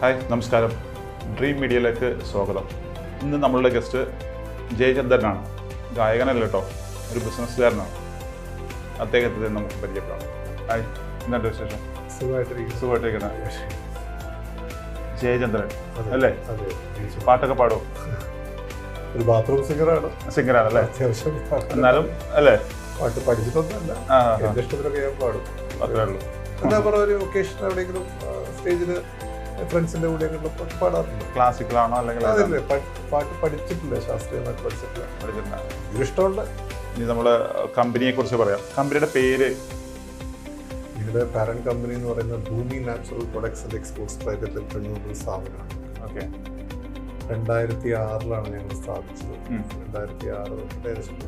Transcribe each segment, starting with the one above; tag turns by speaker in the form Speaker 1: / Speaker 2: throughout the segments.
Speaker 1: Hi നമസ്കാരം, dream മീഡിയയിലേക്ക് സ്വാഗതം. ഇന്ന് നമ്മളുടെ ഗസ്റ്റ് ജയചന്ദ്രനാണ്. ഗായകനല്ല കേട്ടോ, ഒരു ബിസിനസ്സുകാരനാണ്. അദ്ദേഹത്തെ നമുക്ക് പരിചയപ്പെടാം. ഹായ്, എന്തുണ്ട് വിശേഷം? സുഖമായിട്ടിരിക്കുന്ന ജയചന്ദ്രൻ അല്ലേ? പാട്ടൊക്കെ പാടുമോ?
Speaker 2: ഒരു ബാത്റൂം
Speaker 1: സിംഗറാണല്ലേ?
Speaker 2: അത്യാവശ്യം
Speaker 1: എന്നാലും അല്ലേ,
Speaker 2: പാട്ട് പഠിച്ചിട്ടൊന്നുമല്ല, എന്റെ ഇഷ്ടത്തിലൊക്കെ ഞാൻ പാടും.
Speaker 1: അത്രേ ഉള്ളൂ.
Speaker 2: എന്താ പറയുക, ഒരു ഒക്കേഷൻ എവിടെയെങ്കിലും സ്റ്റേജിൽ ഫ്രണ്ട്സിന്റെ കൂടെ പാടാറുണ്ട്.
Speaker 1: ക്ലാസിക്കലാണോ അല്ലെങ്കിൽ
Speaker 2: അതല്ലേ, പാട്ട് പഠിച്ചിട്ടില്ല, ശാസ്ത്രീയമായിട്ട് പഠിച്ചിട്ടില്ല. ഇഷ്ടമുണ്ട്.
Speaker 1: ഇനി നമ്മള് കമ്പനിയെ കുറിച്ച് പറയാം. കമ്പനിയുടെ പേര്?
Speaker 2: ഇതിന്റെ പാരന്റ് കമ്പനി എന്ന് പറയുന്നത് ഭൂമി natural products and exports private limited എന്നൊരു സ്ഥാപനമാണ്.
Speaker 1: ഓക്കെ.
Speaker 2: 2006 ഞങ്ങൾ സ്ഥാപിച്ചത്. 2006 ഏകദേശം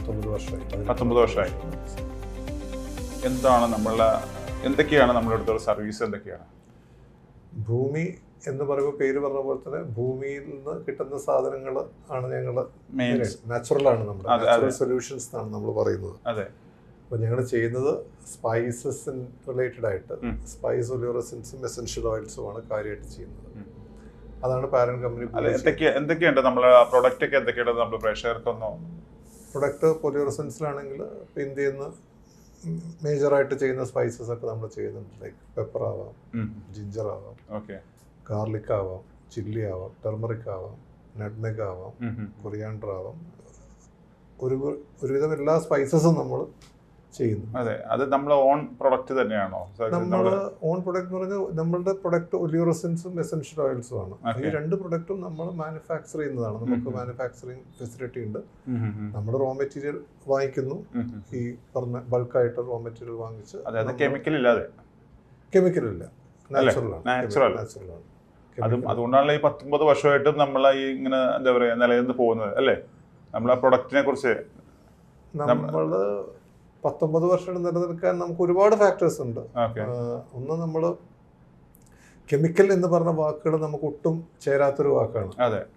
Speaker 2: 19
Speaker 1: വർഷമായി. എന്താണ് എന്തൊക്കെയാണ് നമ്മളുടെ അടുത്തുള്ള സർവീസ്? എന്തൊക്കെയാണ്?
Speaker 2: ഭൂമി എന്ന് പറയുമ്പോൾ പേര് പറഞ്ഞ പോലെ തന്നെ ഭൂമിയിൽ നിന്ന് കിട്ടുന്ന സാധനങ്ങൾ ആണ് ഞങ്ങൾ നാച്ചുറൽ ആണ്, നമ്മുടെ നാച്ചുറൽ സൊല്യൂഷൻസ് എന്നാണ് നമ്മൾ പറയുന്നത്.
Speaker 1: അതെ.
Speaker 2: അപ്പോൾ ഞങ്ങൾ ചെയ്യുന്നത് സ്പൈസസ് റിലേറ്റഡ് ആയിട്ട് സ്പൈസ് ഒലിയോറസിൻസും എസെൻഷ്യൽ ഓയിൽസുമാണ് കാര്യമായിട്ട് ചെയ്യുന്നത്. അതാണ് പാരന്റ് കമ്പനി.
Speaker 1: എന്തൊക്കെയുണ്ട് നമ്മളെ പ്രൊഡക്റ്റ് ഒക്കെ? എന്തൊക്കെയാണ് നമ്മൾ പ്രേക്ഷകർക്കൊന്നോ?
Speaker 2: പ്രൊഡക്റ്റ് പൊലിയോറസൻസിലാണെങ്കിൽ ഇന്ത്യയിൽ നിന്ന് മേജറായിട്ട് ചെയ്യുന്ന സ്പൈസസ് ഒക്കെ നമ്മൾ ചെയ്യുന്നുണ്ട്. ലൈക്ക് പെപ്പർ ആവാം, ജിഞ്ചർ ആവാം, ഗാർലിക് ആവാം, ചില്ലി ആവാം, ടെർമറിക് ആവാം, നട്ട്മെഗ് ആവാം, കൊറിയാണ്ടർ ആവാം. ഒരുവിധം എല്ലാ സ്പൈസസും നമ്മൾ ചെയ്യുന്നു.
Speaker 1: അതെ. അത് നമ്മൾ ഓൺ പ്രൊഡക്റ്റ് തന്നെയാണോ?
Speaker 2: നമ്മൾ ഓൺ പ്രൊഡക്റ്റ് എന്ന് പറഞ്ഞാൽ നമ്മളുടെ പ്രൊഡക്റ്റ് ഒലിയോറസിൻസും എസെൻഷ്യൽ ഓയിൽസും ആണ്. ഈ രണ്ട് പ്രൊഡക്റ്റും നമ്മൾ മാനുഫാക്ചർ ചെയ്യുന്നതാണ്. നമുക്ക് മാനുഫാക്ചറിങ് ഫെസിലിറ്റി ഉണ്ട്. നമ്മൾ റോ മെറ്റീരിയൽ വാങ്ങിക്കുന്നു, ഈ പറഞ്ഞ ബൾക്കായിട്ട് റോ മെറ്റീരിയൽ വാങ്ങിച്ച്.
Speaker 1: അതായത് കെമിക്കൽ ഇല്ലാതെ?
Speaker 2: കെമിക്കൽ ഇല്ല, നാച്ചുറലാണ്.
Speaker 1: അതുകൊണ്ടാണല്ലോ ഈ 19 വർഷമായിട്ടും നമ്മൾ ഈ ഇങ്ങനെ എന്താ പറയുക നിലനിന്ന് പോകുന്നത് അല്ലേ? നമ്മൾ ആ പ്രൊഡക്റ്റിനെ കുറിച്ച്
Speaker 2: നമ്മൾ 19 വർഷം നിലനിൽക്കാൻ നമുക്ക് ഒരുപാട് ഫാക്ടേഴ്സ് ഉണ്ട്. ഒന്ന്, നമ്മൾ കെമിക്കൽ എന്ന് പറഞ്ഞ വാക്കുകൾ നമുക്ക് ഒട്ടും ചേരാത്തൊരു വാക്കാണ്.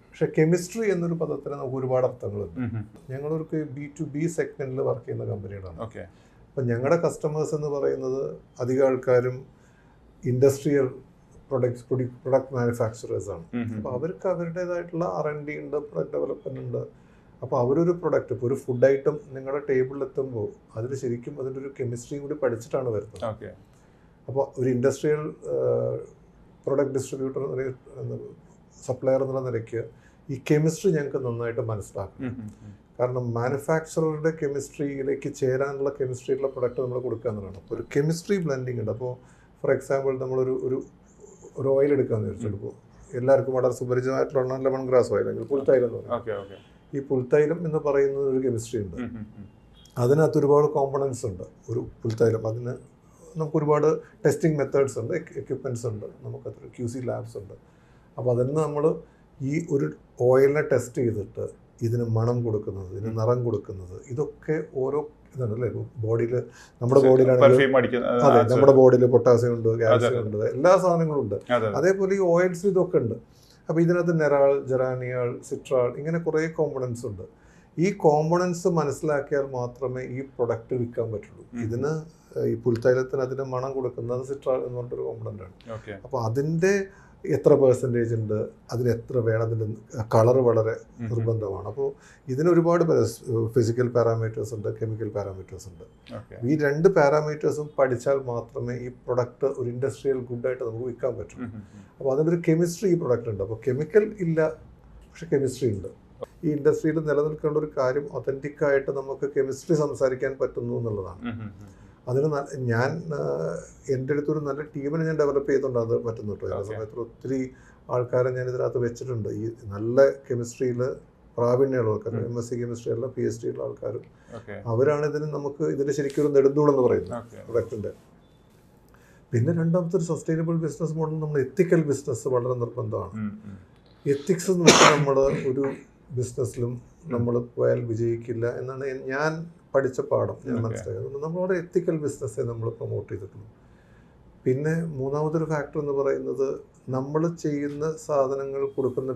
Speaker 2: പക്ഷെ കെമിസ്ട്രി എന്നൊരു പദത്തിന് നമുക്ക് ഒരുപാട് അർത്ഥങ്ങളുണ്ട്. ഞങ്ങളൊരു B2B സെഗ്മെന്റിൽ വർക്ക് ചെയ്യുന്ന കമ്പനികളാണ്. അപ്പം ഞങ്ങളുടെ കസ്റ്റമേഴ്സ് എന്ന് പറയുന്നത് അധികം ആൾക്കാരും ഇൻഡസ്ട്രിയൽ പ്രൊഡക്റ്റ് മാനുഫാക്ചറേഴ്സ് ആണ്. അപ്പോൾ അവർക്ക് അവരുടേതായിട്ടുള്ള R&D ഉണ്ട്, പ്രൊഡക്റ്റ് ഡെവലപ്മെന്റ് ഉണ്ട്. അപ്പോൾ അവരൊരു പ്രൊഡക്റ്റ്, ഇപ്പോൾ ഒരു ഫുഡ് ഐറ്റം നിങ്ങളുടെ ടേബിളിൽ എത്തുമ്പോൾ അതിൽ ശരിക്കും അതിൻ്റെ ഒരു കെമിസ്ട്രിയും കൂടി പഠിച്ചിട്ടാണ് വരുന്നത്. അപ്പോൾ ഒരു ഇൻഡസ്ട്രിയൽ പ്രൊഡക്റ്റ് ഡിസ്ട്രിബ്യൂട്ടർ, സപ്ലയർ എന്നുള്ള നിലയ്ക്ക് ഈ കെമിസ്ട്രി ഞങ്ങൾക്ക് നന്നായിട്ട് മനസ്സിലാക്കണം. കാരണം മാനുഫാക്ചററുടെ കെമിസ്ട്രിയിലേക്ക് ചേരാനുള്ള കെമിസ്ട്രിയുള്ള പ്രൊഡക്റ്റ് നമ്മൾ കൊടുക്കുക എന്നുള്ളതാണ്. അപ്പോൾ ഒരു കെമിസ്ട്രി ബ്ലെൻഡിങ് ഉണ്ട്. അപ്പോൾ ഫോർ എക്സാമ്പിൾ നമ്മളൊരു ഒരു ഓയിൽ എടുക്കാമെന്ന് വിചാരിച്ചെടുപ്പോൾ എല്ലാവർക്കും വളരെ സുപരിചിതമായിട്ടുള്ള ലെമൺ ഗ്രാസ് ഓയിൽ അല്ലെങ്കിൽ പുൽത്തൈലം എന്ന് പറയും. ഈ പുൽത്തൈലം എന്ന് പറയുന്നത് ഒരു കെമിസ്ട്രി ഉണ്ട്. അതിനകത്ത് ഒരുപാട് കോമ്പണൻസ് ഉണ്ട്. ഒരു പുൽത്തൈലം അതിന് നമുക്ക് ഒരുപാട് ടെസ്റ്റിംഗ് മെത്തേഡ്സ് ഉണ്ട്, എക്യുപ്മെൻറ്റ്സ് ഉണ്ട്, നമുക്കത്ര QC ലാബ്സ് ഉണ്ട്. അപ്പോൾ അതിന് നമ്മൾ ഈ ഒരു ഓയിലിനെ ടെസ്റ്റ് ചെയ്തിട്ട് ഇതിന് മണം കൊടുക്കുന്നത്, ഇതിന് നിറം കൊടുക്കുന്നത്, ഇതൊക്കെ ഓരോ ഇതാണല്ലേ ബോഡിയിൽ. നമ്മുടെ ബോഡിയിലാണെങ്കിൽ അതെ, നമ്മുടെ ബോഡിയിൽ പൊട്ടാസ്യം ഉണ്ട്, കാൽസ്യം ഉണ്ട്, എല്ലാ സാധനങ്ങളും ഉണ്ട്. അതേപോലെ ഈ ഓയിൽസ് ഇതൊക്കെ ഉണ്ട്. അപ്പോൾ ഇതിനകത്ത് നെറാൾ, ജെറാനിയാൾ, സിട്രാൾ, ഇങ്ങനെ കുറേ കോമ്പണൻസ് ഉണ്ട്. ഈ കോമ്പണൻസ് മനസ്സിലാക്കിയാൽ മാത്രമേ ഈ പ്രൊഡക്റ്റ് വിൽക്കാൻ പറ്റുള്ളൂ. ഇതിന് ഈ പുൽത്തൈലത്തിന് അതിന് മണം കൊടുക്കുന്നത് സിട്രാൾ എന്ന് പറഞ്ഞിട്ടൊരു കോമ്പണൻ്റ് ആണ്. അപ്പോൾ അതിൻ്റെ എത്ര പെർസെൻറ്റേജ് ഉണ്ട്, അതിന് എത്ര വേണം, അതിൻ്റെ കളർ വളരെ നിർബന്ധമാണ്. അപ്പോൾ ഇതിന് ഒരുപാട് ഫിസിക്കൽ പാരാമീറ്റേഴ്സ് ഉണ്ട്, കെമിക്കൽ പാരാമീറ്റേഴ്സ് ഉണ്ട്. ഈ രണ്ട് പാരാമീറ്റേഴ്സും പഠിച്ചാൽ മാത്രമേ ഈ പ്രൊഡക്റ്റ് ഒരു ഇൻഡസ്ട്രിയൽ ഗുഡായിട്ട് നമുക്ക് വിൽക്കാൻ പറ്റും. അപ്പോൾ അതിനൊരു കെമിസ്ട്രി ഈ പ്രൊഡക്റ്റ് ഉണ്ട്. അപ്പോൾ കെമിക്കൽ ഇല്ല, പക്ഷെ കെമിസ്ട്രി ഉണ്ട്. ഈ ഇൻഡസ്ട്രിയിൽ നിലനിൽക്കേണ്ട ഒരു കാര്യം ഒതൻറ്റിക്കായിട്ട് നമുക്ക് കെമിസ്ട്രി സംസാരിക്കാൻ പറ്റുന്നു എന്നുള്ളതാണ്. അതിന് ഞാൻ എൻ്റെ അടുത്തൊരു നല്ല ടീമിനെ ഞാൻ ഡെവലപ്പ് ചെയ്തുകൊണ്ട് അത് പറ്റുന്നു കേട്ടോ. ആ സമയത്ത് ഒത്തിരി ആൾക്കാരെ ഞാൻ ഇതിനകത്ത് വെച്ചിട്ടുണ്ട്. ഈ നല്ല കെമിസ്ട്രിയിൽ പ്രാവീണ്യമുള്ള ആൾക്കാർ, MSc കെമിസ്ട്രി അല്ല PhD ഉള്ള ആൾക്കാരും, അവരാണ് ഇതിന് ശരിക്കും ഒരു നെടുന്തൂണെന്ന് പറയുന്നത് പ്രൊഡക്റ്റിൻ്റെ. പിന്നെ രണ്ടാമത്തെ ഒരു സസ്റ്റൈനബിൾ ബിസിനസ് മോഡൽ, നമ്മൾ എത്തിക്കൽ ബിസിനസ് വളരെ നിർബന്ധമാണ്. എത്തിക്സ് നോക്കി നമ്മൾ ഒരു ബിസിനസ്സിലും നമ്മൾ പോയാൽ വിജയിക്കില്ല എന്നാണ് ഞാൻ പഠിച്ച പാഠം, ഞാൻ മനസ്സിലായത്. നമ്മളോട് എത്തിക്കൽ ബിസിനസ്സെ നമ്മൾ പ്രൊമോട്ട് ചെയ്തിട്ടുണ്ട്. പിന്നെ മൂന്നാമതൊരു ഫാക്ടർ എന്ന് പറയുന്നത്, നമ്മൾ ചെയ്യുന്ന സാധനങ്ങൾ,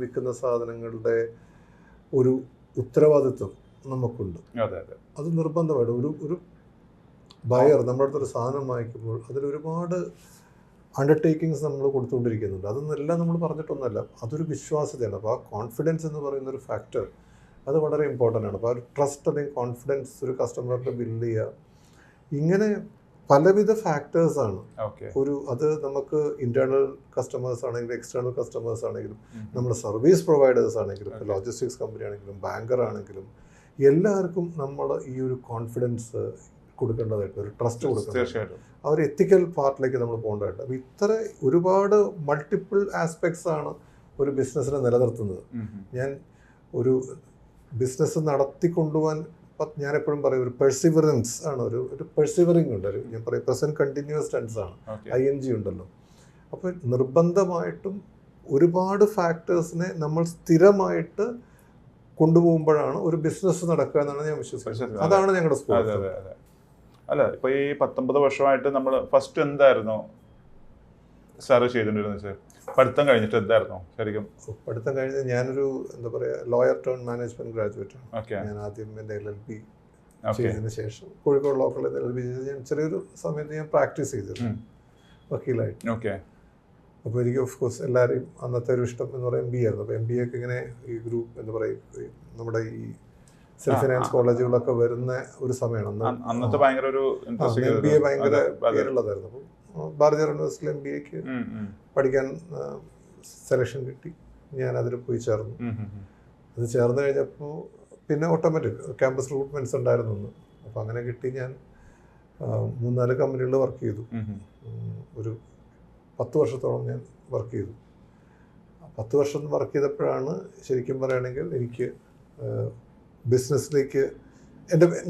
Speaker 2: വിൽക്കുന്ന സാധനങ്ങളുടെ ഒരു ഉത്തരവാദിത്വം നമുക്കുണ്ട്. അത് നിർബന്ധമായിട്ട് ഒരു ബയർ നമ്മുടെ അടുത്തൊരു സാധനം വാങ്ങിക്കുമ്പോൾ അതിലൊരുപാട് അണ്ടർടേക്കിങ്സ് നമ്മൾ കൊടുത്തുകൊണ്ടിരിക്കുന്നുണ്ട്. അതൊന്നെല്ലാം നമ്മൾ പറഞ്ഞിട്ടൊന്നുമല്ല, അതൊരു വിശ്വാസ്യതയാണ്. അപ്പോൾ ആ കോൺഫിഡൻസ് എന്ന് പറയുന്നൊരു ഫാക്ടർ അത് വളരെ ഇമ്പോർട്ടൻ്റ് ആണ്. അപ്പോൾ ആ ഒരു ട്രസ്റ്റ് അല്ലെങ്കിൽ കോൺഫിഡൻസ് ഒരു കസ്റ്റമറിന് ബിൽഡ് ചെയ്യുക, ഇങ്ങനെ പലവിധ ഫാക്ടേഴ്സാണ് അത് നമുക്ക് ഇൻറ്റേർണൽ കസ്റ്റമേഴ്സ് ആണെങ്കിലും എക്സ്റ്റേണൽ കസ്റ്റമേഴ്സ് ആണെങ്കിലും നമ്മുടെ സർവീസ് പ്രൊവൈഡേഴ്സ് ആണെങ്കിലും ലോജിസ്റ്റിക്സ് കമ്പനി ആണെങ്കിലും ബാങ്കർ ആണെങ്കിലും എല്ലാവർക്കും നമ്മൾ ഈ ഒരു കോൺഫിഡൻസ് കൊടുക്കേണ്ടതായിട്ട്, ഒരു ട്രസ്റ്റ് കൊടുക്കേണ്ടത്, ആ ഒരു എത്തിക്കൽ പാർട്ടിലേക്ക് നമ്മൾ പോകേണ്ടതായിട്ട്. അപ്പോൾ ഇത്ര ഒരുപാട് മൾട്ടിപ്പിൾ ആസ്പെക്ട്സ് ആണ് ഒരു ബിസിനസ്സിനെ നിലനിർത്തുന്നത്. ഞാൻ ഒരു ബിസിനസ് നടത്തിക്കൊണ്ടുപോകാൻ ഞാനെപ്പോഴും പറയും ഒരു പെർസിവറൻസ് ആണ്, ഒരു പെർസിവറിങ് ഉണ്ട്, ഞാൻ പറയും പ്രസൻറ്റ് കണ്ടിന്യൂസ് ടെൻസ് ആണ്, ING ഉണ്ടല്ലോ. അപ്പോൾ നിർബന്ധമായിട്ടും ഒരുപാട് ഫാക്ടേഴ്സിനെ നമ്മൾ സ്ഥിരമായിട്ട് കൊണ്ടുപോകുമ്പോഴാണ് ഒരു ബിസിനസ് നടക്കുക എന്നാണ് ഞാൻ വിശ്വസിക്കുന്നത്. അതാണ് ഞങ്ങളുടെ സ്കൂൾ.
Speaker 1: അല്ല, ഇപ്പോൾ ഈ 19 വർഷമായിട്ട് നമ്മൾ ഫസ്റ്റ് എന്തായിരുന്നു സാർ ചെയ്തിട്ടുണ്ടിരുന്നത് സാർ? പഠിത്തം കഴിഞ്ഞിട്ട് എന്തായിരുന്നു ശരിക്കും?
Speaker 2: പഠിത്തം കഴിഞ്ഞ് ഞാനൊരു എന്താ പറയുക ലോയർ ടേൺ മാനേജ്മെന്റ് ഗ്രാജുവേറ്റ് ആണ്. ഞാൻ ആദ്യം എൻ്റെ LLB ചെയ്തതിന് ശേഷം കോഴിക്കോട് ലോക്കൽ LLB ചെയ്ത് ഞാൻ ചെറിയൊരു സമയത്ത് ഞാൻ പ്രാക്ടീസ് ചെയ്തിരുന്നു വക്കീലായിട്ട്. അപ്പോൾ എനിക്ക് ഓഫ് കോഴ്സ് എല്ലാവരെയും അന്നത്തെ ഒരു ഇഷ്ടം എന്ന് പറയുന്നത് MBA ആയിരുന്നു. അപ്പോൾ MBA ഒക്കെ ഇങ്ങനെ ഈ ഗ്രൂപ്പ് എന്താ പറയുക നമ്മുടെ ഈ സെൽഫ് ഫിനാൻസ് കോളേജുകളൊക്കെ വരുന്ന ഒരു സമയമാണ്
Speaker 1: അന്നത്തെ. ഭയങ്കര ഒരു
Speaker 2: MBA ഭയങ്കര പേരുള്ളതായിരുന്നു. അപ്പോൾ ഭാരതീയ യൂണിവേഴ്സിറ്റിയിൽ MBAക്ക് പഠിക്കാൻ സെലക്ഷൻ കിട്ടി. ഞാൻ അതിൽ പോയി ചേർന്നു. അത് ചേർന്ന് കഴിഞ്ഞപ്പോൾ പിന്നെ ഓട്ടോമാറ്റിക് ക്യാമ്പസ് റിക്രൂട്ട്മെൻറ്റ്സ് ഉണ്ടായിരുന്നു ഒന്ന്. അപ്പോൾ അങ്ങനെ കിട്ടി. ഞാൻ 3-4 കമ്പനികളിൽ വർക്ക് ചെയ്തു. ഒരു 10 വർഷത്തോളം ഞാൻ വർക്ക് ചെയ്തു. 10 വർഷം വർക്ക് ചെയ്തപ്പോഴാണ് ശരിക്കും പറയുകയാണെങ്കിൽ എനിക്ക് ബിസിനസ്സിലേക്ക്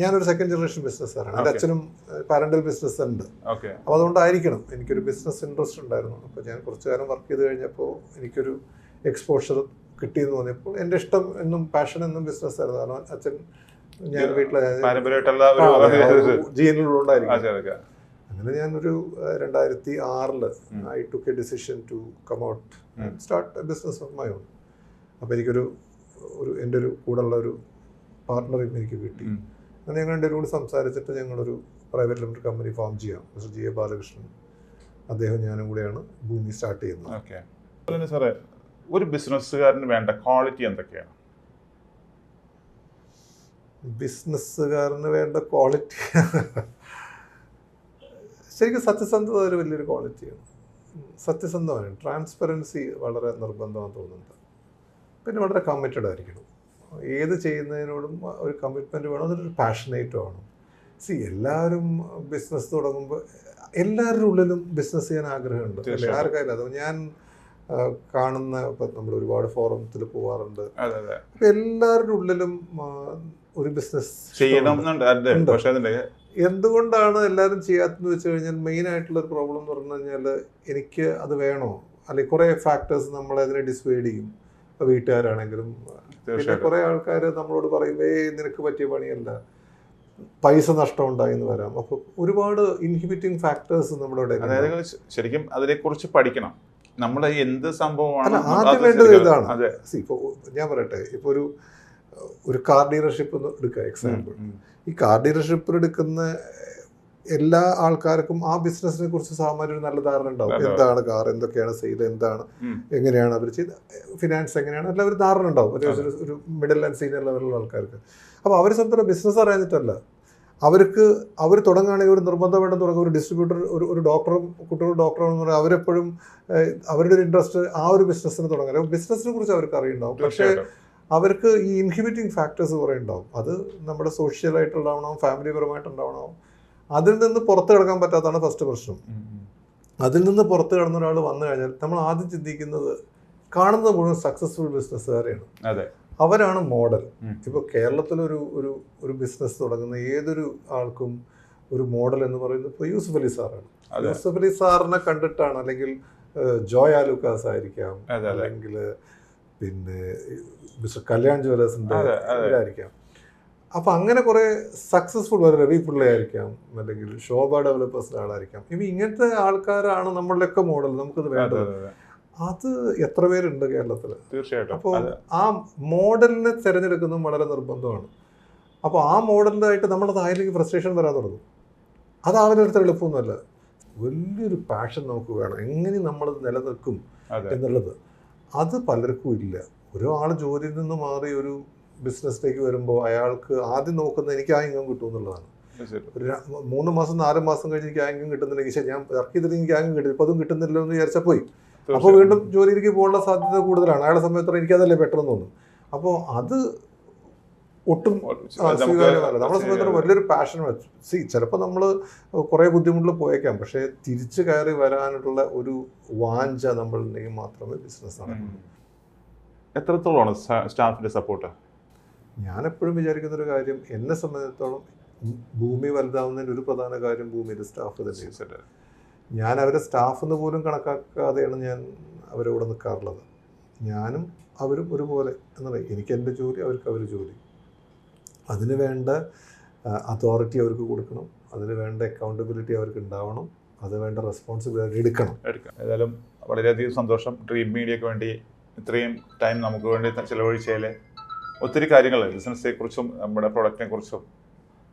Speaker 2: ഞാനൊരു സെക്കൻഡ് ജനറേഷൻ ബിസിനസ്സുകാരാണ്. എൻ്റെ അച്ഛനും പാരൻ്റൽ ബിസിനസ് ഉണ്ട്. അപ്പോൾ അതുകൊണ്ടായിരിക്കണം എനിക്കൊരു ബിസിനസ് ഇൻട്രസ്റ്റ് ഉണ്ടായിരുന്നു. അപ്പോൾ ഞാൻ കുറച്ചു കാലം വർക്ക് ചെയ്ത് കഴിഞ്ഞപ്പോൾ എനിക്കൊരു എക്സ്പോഷർ കിട്ടിയെന്ന് തോന്നിയപ്പോൾ എൻ്റെ ഇഷ്ടം എന്നും പാഷൻ എന്നും ബിസിനസ് ആയിരുന്നു. കാരണം അച്ഛൻ ഞാൻ വീട്ടിലെ ജീവനിലുള്ളതായിരിക്കും. അങ്ങനെ ഞാനൊരു 2006 I took a decision to come out and start a business of my own. അപ്പോൾ എനിക്കൊരു എൻ്റെ ഒരു കൂടെയുള്ള ഒരു പാർട്ട്ണറും എനിക്ക് കിട്ടി. അങ്ങനെ ഞങ്ങൾ എൻ്റെ കൂടെ സംസാരിച്ചിട്ട് ഞങ്ങളൊരു പ്രൈവറ്റ് ലിമിറ്റഡ് കമ്പനി ഫോം ചെയ്യാം. മിസ്റ്റർ GA ബാലകൃഷ്ണൻ അദ്ദേഹം ഞാനും കൂടെയാണ് ഭൂമി സ്റ്റാർട്ട് ചെയ്യുന്നത്.
Speaker 1: ഓക്കെ സാറേ, ഒരു ബിസിനസ്സുകാരന് വേണ്ട ക്വാളിറ്റി എന്തൊക്കെയാണ്?
Speaker 2: ബിസിനസ്സുകാരന് വേണ്ട ക്വാളിറ്റി ശരിക്കും സത്യസന്ധത ഒരു വലിയൊരു ക്വാളിറ്റിയാണ്. സത്യസന്ധമാണ്. ട്രാൻസ്പെറൻസി വളരെ നിർബന്ധമാണെന്ന് തോന്നുന്നുണ്ട്. പിന്നെ വളരെ കമ്മിറ്റഡ് ആയിരിക്കണം. ഏത് ചെയ്യുന്നതിനോടും ഒരു കമ്മിറ്റ്മെൻറ്റ് വേണം. അതൊരു പാഷനേറ്റ് വേണം. എല്ലാവരും ബിസിനസ് തുടങ്ങുമ്പോൾ എല്ലാവരുടെ ഉള്ളിലും ബിസിനസ് ചെയ്യാൻ ആഗ്രഹമുണ്ട്. ആർക്കായാലും അത് ഞാൻ കാണുന്ന ഇപ്പം നമ്മൾ ഒരുപാട് ഫോറത്തിൽ പോകാറുണ്ട്. അപ്പം എല്ലാവരുടെ ഉള്ളിലും ഒരു ബിസിനസ് ചെയ്യണം. എന്തുകൊണ്ടാണ് എല്ലാവരും ചെയ്യാത്തതെന്ന് വെച്ച് കഴിഞ്ഞാൽ മെയിൻ ആയിട്ടുള്ളൊരു പ്രോബ്ലം എന്ന് പറഞ്ഞു കഴിഞ്ഞാൽ എനിക്ക് അത് വേണോ, അല്ലെങ്കിൽ കുറേ ഫാക്ടേഴ്സ് നമ്മളതിനെ ഡിസ്വേഡ് ചെയ്യും. ഇപ്പോൾ വീട്ടുകാരാണെങ്കിലും പിന്നെ കുറേ ആൾക്കാർ നമ്മളോട് പറയുമ്പോൾ നിനക്ക് പറ്റിയ പണിയല്ല, പൈസ നഷ്ടം ഉണ്ടായിന്ന് വരാം. അപ്പോൾ ഒരുപാട് ഇൻഹിബിറ്റിംഗ് ഫാക്ടേഴ്സ് നമ്മുടെ
Speaker 1: അതായത് ശരിക്കും അതിനെക്കുറിച്ച് പഠിക്കണം. നമ്മൾ എന്ത് സംഭവമാണ്
Speaker 2: ആദ്യം വേണ്ടത് ഇതാണ്. ഇപ്പോൾ ഞാൻ പറയട്ടെ, ഇപ്പോൾ ഒരു കാർ ഡീലർഷിപ്പ് എടുക്കുക എക്സാമ്പിൾ. ഈ കാർ ഡീലർഷിപ്പിൽ എടുക്കുന്ന എല്ലാ ആൾക്കാർക്കും ആ ബിസിനസിനെ കുറിച്ച് സാമാന്യ ഒരു നല്ല ധാരണ ഉണ്ടാവും. എന്താണ് കാർ, എന്തൊക്കെയാണ് സെയിൽ, എന്താണ്, എങ്ങനെയാണ് അവർ ചെയ്ത്, ഫിനാൻസ് എങ്ങനെയാണ്, എല്ലാം ഒരു ധാരണ ഉണ്ടാവും ഒരു മിഡിൽ ആൻഡ് സീനിയർ ലെവലിലുള്ള ആൾക്കാർക്ക്. അപ്പോൾ അവർ സംബന്ധിച്ച ബിസിനസ് അറിയാഞ്ഞിട്ടല്ല, അവർ തുടങ്ങുകയാണെങ്കിൽ ഒരു നിർബന്ധം വേണ്ടെന്ന് തുടങ്ങും. ഒരു ഡിസ്ട്രിബ്യൂട്ടർ, ഒരു ഡോക്ടറും കുട്ടികളും ഡോക്ടറാണെന്ന് പറയുന്നത് അവരെപ്പോഴും അവരുടെ ഒരു ഇൻട്രസ്റ്റ് ആ ഒരു ബിസിനസ്സിന് തുടങ്ങാൻ. ബിസിനസ്സിനെ കുറിച്ച് അവർക്ക് അറിയുണ്ടാവും, പക്ഷേ അവർക്ക് ഈ ഇൻഹിബിറ്റിംഗ് ഫാക്ടേഴ്സ് കുറേ ഉണ്ടാവും. അത് നമ്മുടെ സോഷ്യലായിട്ടുണ്ടാവണം, ഫാമിലി പരമായിട്ടുണ്ടാവണം. അതിൽ നിന്ന് പുറത്ത് കിടക്കാൻ പറ്റാത്തതാണ് ഫസ്റ്റ് പ്രശ്നം. അതിൽ നിന്ന് പുറത്ത് കിടന്ന ഒരാൾ വന്നു കഴിഞ്ഞാൽ നമ്മൾ ആദ്യം ചിന്തിക്കുന്നത് കാണുന്നത് മുഴുവൻ സക്സസ്ഫുൾ ബിസിനസ്സുകാരെയാണ്. അവരാണ് മോഡൽ. ഇപ്പോൾ കേരളത്തിലൊരു ഒരു ബിസിനസ് തുടങ്ങുന്ന ഏതൊരു ആൾക്കും ഒരു മോഡൽ എന്ന് പറയുന്നത് ഇപ്പോൾ യൂസഫ് അലി സാറാണ്. യൂസഫ് അലി സാറിനെ കണ്ടിട്ടാണ്, അല്ലെങ്കിൽ ജോയ് ആലുക്കാസ് ആയിരിക്കാം, അല്ലെങ്കിൽ പിന്നെ മിസ്റ്റർ കല്യാൺ ജ്വല്ലേഴ്സിൻ്റെ ഇവരായിരിക്കാം. അപ്പോൾ അങ്ങനെ കുറേ സക്സസ്ഫുൾ രവി പിള്ളേ ആയിരിക്കാം, അല്ലെങ്കിൽ ശോഭ ഡെവലപ്പേഴ്സിൻ്റെ ആളായിരിക്കാം. ഇപ്പം ഇങ്ങനത്തെ ആൾക്കാരാണ് നമ്മളുടെയൊക്കെ മോഡൽ. നമുക്കത് വേണ്ടത്. അത് എത്ര പേരുണ്ട് കേരളത്തിൽ?
Speaker 1: തീർച്ചയായിട്ടും.
Speaker 2: അപ്പോൾ ആ മോഡലിനെ തിരഞ്ഞെടുക്കുന്നതും വളരെ നിർബന്ധമാണ്. അപ്പോൾ ആ മോഡലിനായിട്ട് നമ്മളത് ആയില്ലെങ്കിൽ ഫ്രസ്ട്രേഷൻ വരാൻ തുടങ്ങും. അത് അവനടുത്ത് എളുപ്പമൊന്നുമല്ല. വലിയൊരു പാഷൻ നമുക്ക് വേണം, എങ്ങനെ നമ്മളത് നിലനിൽക്കും
Speaker 1: അതെ.
Speaker 2: എന്നുള്ളത്. അത് പലർക്കും ഇല്ല. ഒരാൾ ജോലിയിൽ നിന്ന് മാറി ഒരു ബിസിനസ്സിലേക്ക് വരുമ്പോൾ അയാൾക്ക് ആദ്യം നോക്കുന്നത് എനിക്ക് ആ ഇൻകം കിട്ടും എന്നുള്ളതാണ്. ഒരു 3 മാസം 4 മാസം കഴിഞ്ഞ് എനിക്ക് ആ ഇൻകം കിട്ടുന്നില്ലെങ്കിൽ ശരി, ഞാൻ വർക്ക് ചെയ്തിട്ട് എനിക്ക് ആ ഇൻകം കിട്ടും, ഇപ്പോൾ അതും കിട്ടുന്നില്ലല്ലോ എന്ന് വിചാരിച്ചാൽ പോയി. അപ്പോൾ വീണ്ടും ജോലിയിലേക്ക് പോകാനുള്ള സാധ്യത കൂടുതലാണ്. അയാളുടെ സമയത്ത് എനിക്കതല്ലേ ബെറ്റർ എന്ന് തോന്നും. അപ്പോൾ അത് ഒട്ടും സ്വീകാര്യമല്ല. നമ്മളെ സംബന്ധിച്ചിടത്തോളം വലിയൊരു പാഷൻ വെച്ച് ചിലപ്പോൾ നമ്മൾ കുറേ ബുദ്ധിമുട്ടിൽ പോയേക്കാം, പക്ഷേ തിരിച്ചു കയറി വരാനുള്ള ഒരു വാഞ്ച നമ്മളുണ്ടെങ്കിൽ മാത്രമേ ബിസിനസ് നടക്കൂ.
Speaker 1: എത്രത്തോളമാണ് സ്റ്റാഫിന്റെ സപ്പോർട്ട്?
Speaker 2: ഞാനെപ്പോഴും വിചാരിക്കുന്നൊരു കാര്യം, എന്നെ സംബന്ധിച്ചിടത്തോളം ഭൂമി വലുതാവുന്നതിന് ഒരു പ്രധാന കാര്യം ഭൂമിയുടെ സ്റ്റാഫ് തന്നെ. ഞാൻ അവരെ സ്റ്റാഫ് എന്ന് പോലും കണക്കാക്കാതെയാണ് ഞാൻ അവരോട് നിൽക്കാറുള്ളത്. ഞാനും അവരും ഒരുപോലെ എന്ന് പറയും. എനിക്ക് എൻ്റെ ജോലി, അവർക്ക് അവർ ജോലി. അതിന് വേണ്ട അതോറിറ്റി അവർക്ക് കൊടുക്കണം, അതിന് വേണ്ട അക്കൗണ്ടബിലിറ്റി അവർക്ക് ഉണ്ടാവണം, അത് വേണ്ട റെസ്പോൺസിബിലിറ്റി എടുക്കണം.
Speaker 1: ഏതായാലും വളരെയധികം സന്തോഷം. ഡ്രീം മീഡിയയ്ക്ക് വേണ്ടി ഇത്രയും ടൈം നമുക്ക് വേണ്ടി ചിലവഴിച്ചതിൽ ഒത്തിരി കാര്യങ്ങൾ ബിസിനസ്സെക്കുറിച്ചും നമ്മുടെ പ്രൊഡക്റ്റിനെ കുറിച്ചും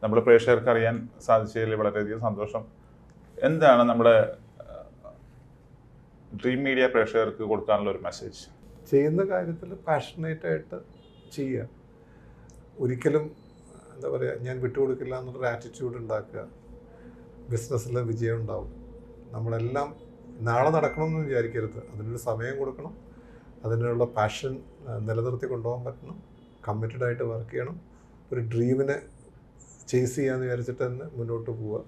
Speaker 1: നമ്മുടെ പ്രേക്ഷകർക്ക് അറിയാൻ സാധിച്ചതിൽ വളരെയധികം സന്തോഷം. എന്താണ് നമ്മുടെ ഡ്രീം മീഡിയ പ്രേക്ഷകർക്ക് കൊടുക്കാനുള്ള ഒരു മെസ്സേജ്?
Speaker 2: ചെയ്യുന്ന കാര്യത്തിൽ പാഷനേറ്റായിട്ട് ചെയ്യുക. ഒരിക്കലും എന്താ പറയുക, ഞാൻ വിട്ടുകൊടുക്കില്ല എന്നുള്ളൊരു ആറ്റിറ്റ്യൂഡ് ഉണ്ടാക്കുക. ബിസിനസ്സിൽ വിജയം ഉണ്ടാവും. നമ്മളെല്ലാം നാളെ നടക്കണമെന്ന് വിചാരിക്കരുത്. അതിനൊരു സമയം കൊടുക്കണം, അതിനുള്ള പാഷൻ നിലനിർത്തി കൊണ്ടുപോകാൻ പറ്റണം, കമ്മിറ്റഡ് ആയിട്ട് വർക്ക് ചെയ്യണം, ഒരു ഡ്രീമിനെ ചേസ് ചെയ്യാമെന്ന് വിചാരിച്ചിട്ട് തന്നെ മുന്നോട്ട് പോവുക.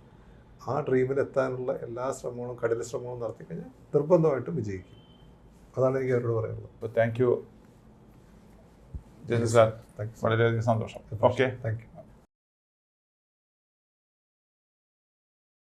Speaker 2: ആ ഡ്രീമിൽ എത്താനുള്ള എല്ലാ ശ്രമങ്ങളും കഠിന ശ്രമങ്ങളും നടത്തി കഴിഞ്ഞാൽ നിർബന്ധമായിട്ടും വിജയിക്കും. അതാണ് എനിക്ക് അവരോട് പറയാനുള്ളത്.
Speaker 1: താങ്ക് യു ജെസി സാർ, വളരെയധികം സന്തോഷം. Okay,
Speaker 2: thank you.